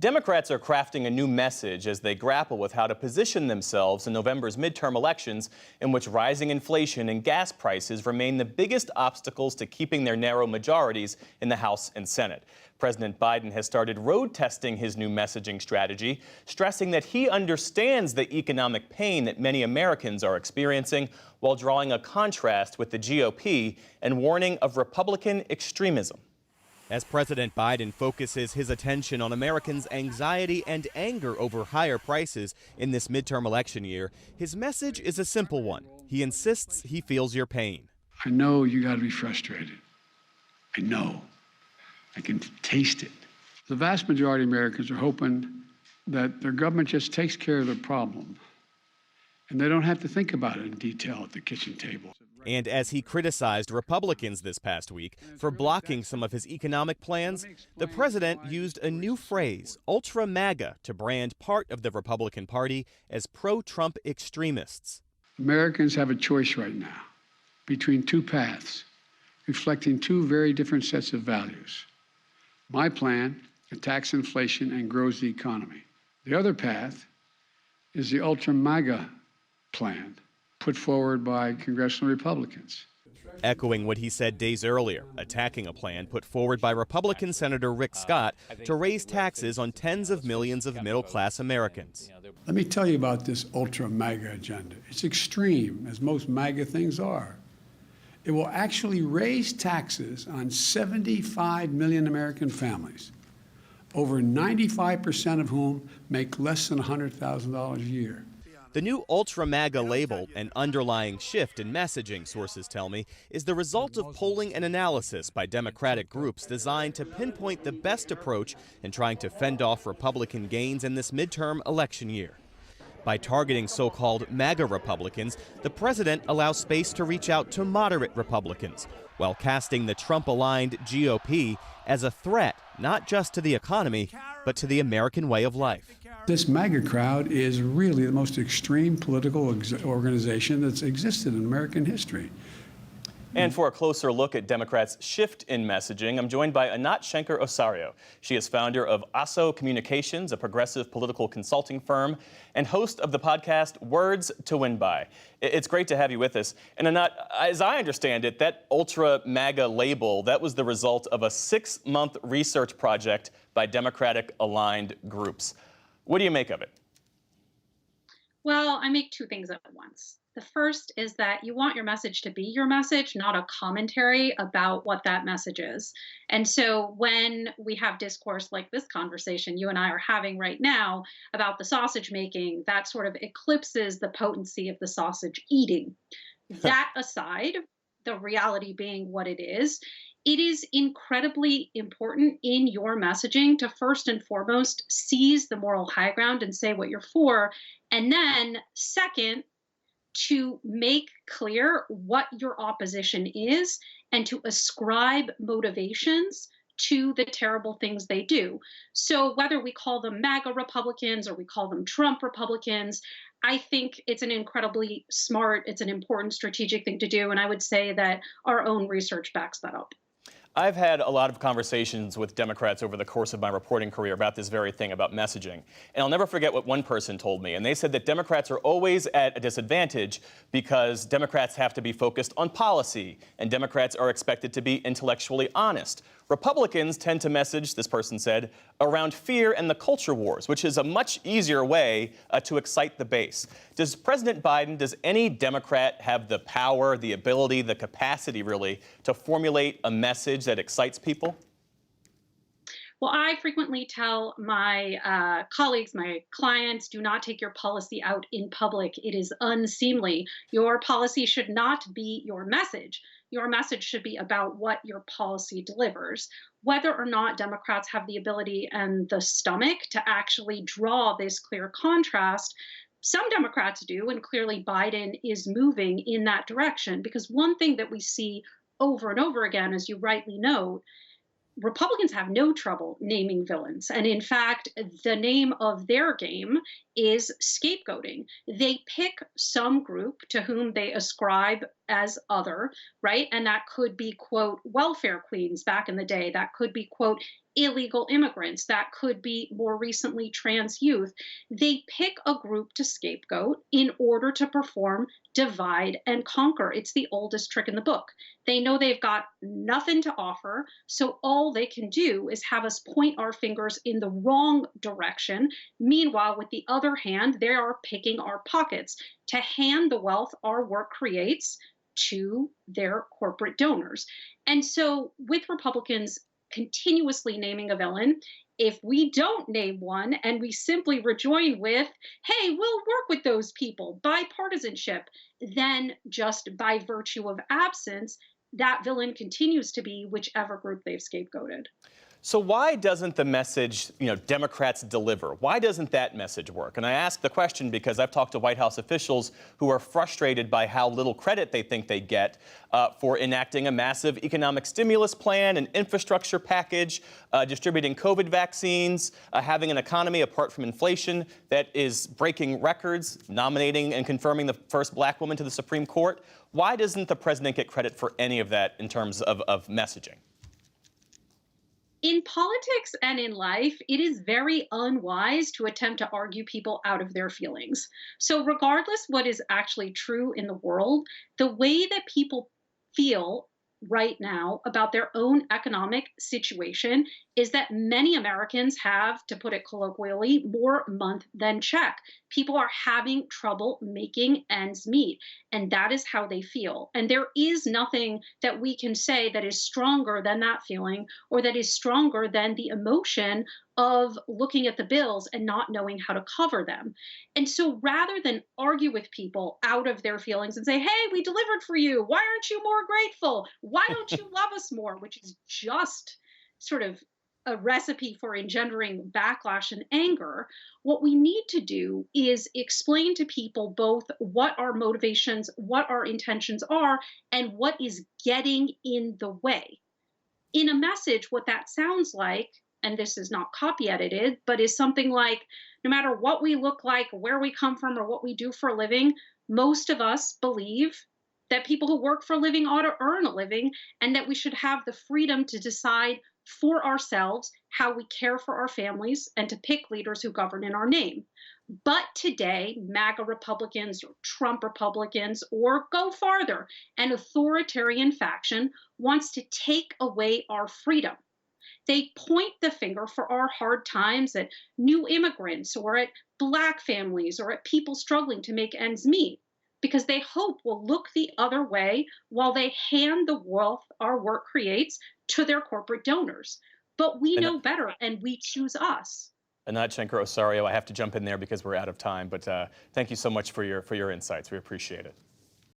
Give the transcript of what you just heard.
Democrats are crafting a new message as they grapple with how to position themselves in November's midterm elections, in which rising inflation and gas prices remain the biggest obstacles to keeping their narrow majorities in the House and Senate. President Biden has started road testing his new messaging strategy, stressing that he understands the economic pain that many Americans are experiencing, while drawing a contrast with the GOP and warning of Republican extremism. As President Biden focuses his attention on Americans' anxiety and anger over higher prices in this midterm election year, his message is a simple one. He insists he feels your pain. I know you got to be frustrated. I know. I can taste it. The vast majority of Americans are hoping that their government just takes care of their problem, and they don't have to think about it in detail at the kitchen table. And as he criticized Republicans this past week for blocking some of his economic plans, the president used a new phrase, ultra MAGA, to brand part of the Republican Party as pro-Trump extremists. Americans have a choice right now between two paths, reflecting two very different sets of values. My plan attacks inflation and grows the economy. The other path is the ultra MAGA plan, put forward by congressional Republicans. Echoing what he said days earlier, attacking a plan put forward by Republican Senator Rick Scott to raise taxes on tens of millions of middle-class Americans. Let me tell you about this ultra MAGA agenda. It's extreme, as most MAGA things are. It will actually raise taxes on 75 million American families, over 95% of whom make less than $100,000 a year. The new ultra MAGA label and underlying shift in messaging, sources tell me, is the result of polling and analysis by Democratic groups designed to pinpoint the best approach in trying to fend off Republican gains in this midterm election year. By targeting so-called MAGA Republicans, the president allows space to reach out to moderate Republicans, while casting the Trump-aligned GOP as a threat not just to the economy, but to the American way of life. This MAGA crowd is really the most extreme political organization that's existed in American history. And for a closer look at Democrats' shift in messaging, I'm joined by Anat Shenker-Osorio. She is founder of ASO Communications, a progressive political consulting firm, and host of the podcast Words to Win By. It's great to have you with us. And Anat, as I understand it, that ultra MAGA label, that was the result of a 6-month research project by Democratic-aligned groups. What do you make of it? Well, I make two things at once. The first is that you want your message to be your message, not a commentary about what that message is. And so when we have discourse like this conversation you and I are having right now about the sausage making, that sort of eclipses the potency of the sausage eating. That aside, the reality being what it is incredibly important in your messaging to first and foremost seize the moral high ground and say what you're for. And then second, to make clear what your opposition is and to ascribe motivations to the terrible things they do. So whether we call them MAGA Republicans or we call them Trump Republicans, I think it's an incredibly smart, it's an important strategic thing to do. And I would say that our own research backs that up. I've had a lot of conversations with Democrats over the course of my reporting career about this very thing, about messaging. And I'll never forget what one person told me. And they said that Democrats are always at a disadvantage because Democrats have to be focused on policy and Democrats are expected to be intellectually honest. Republicans tend to message, this person said, around fear and the culture wars, which is a much easier way to excite the base. Does President Biden, does any Democrat have the power, the ability, the capacity, really, to formulate a message that excites people? Well, I frequently tell my colleagues, my clients, do not take your policy out in public. It is unseemly. Your policy should not be your message. Your message should be about what your policy delivers. Whether or not Democrats have the ability and the stomach to actually draw this clear contrast, some Democrats do, and clearly Biden is moving in that direction. Because one thing that we see over and over again, as you rightly note, Republicans have no trouble naming villains. And in fact, the name of their game is scapegoating. They pick some group to whom they ascribe as other, right? And that could be, quote, welfare queens back in the day. That could be, quote, illegal immigrants, that could be more recently trans youth. They pick a group to scapegoat in order to perform divide and conquer. It's the oldest trick in the book. They know they've got nothing to offer, so all they can do is have us point our fingers in the wrong direction. Meanwhile, with the other hand, they are picking our pockets to hand the wealth our work creates to their corporate donors. And so, with Republicans continuously naming a villain, if we don't name one and we simply rejoin with, hey, we'll work with those people, bipartisanship, then just by virtue of absence, that villain continues to be whichever group they've scapegoated. So why doesn't the message, Democrats deliver? Why doesn't that message work? And I ask the question because I've talked to White House officials who are frustrated by how little credit they think they get for enacting a massive economic stimulus plan, an infrastructure package, distributing COVID vaccines, having an economy apart from inflation that is breaking records, nominating and confirming the first black woman to the Supreme Court. Why doesn't the president get credit for any of that in terms of messaging? In politics and in life, it is very unwise to attempt to argue people out of their feelings. So, regardless what is actually true in the world, the way that people feel right now about their own economic situation is that many Americans have, to put it colloquially, more month than check. People are having trouble making ends meet, and that is how they feel. And there is nothing that we can say that is stronger than that feeling or that is stronger than the emotion of looking at the bills and not knowing how to cover them. And so rather than argue with people out of their feelings and say, hey, we delivered for you, why aren't you more grateful? Why don't you love us more? Which is just sort of a recipe for engendering backlash and anger. What we need to do is explain to people both what our motivations, what our intentions are, and what is getting in the way. In a message, what that sounds like, and this is not copy edited, but is something like, no matter what we look like, where we come from, or what we do for a living, most of us believe that people who work for a living ought to earn a living, and that we should have the freedom to decide for ourselves how we care for our families and to pick leaders who govern in our name. But today, MAGA Republicans or Trump Republicans, or go farther, an authoritarian faction wants to take away our freedom. They point the finger for our hard times at new immigrants or at Black families or at people struggling to make ends meet, because they hope we'll look the other way while they hand the wealth our work creates to their corporate donors. But we know better, and we choose us. Anat Shenker-Osorio, I have to jump in there because we're out of time, but thank you so much for your insights. We appreciate it.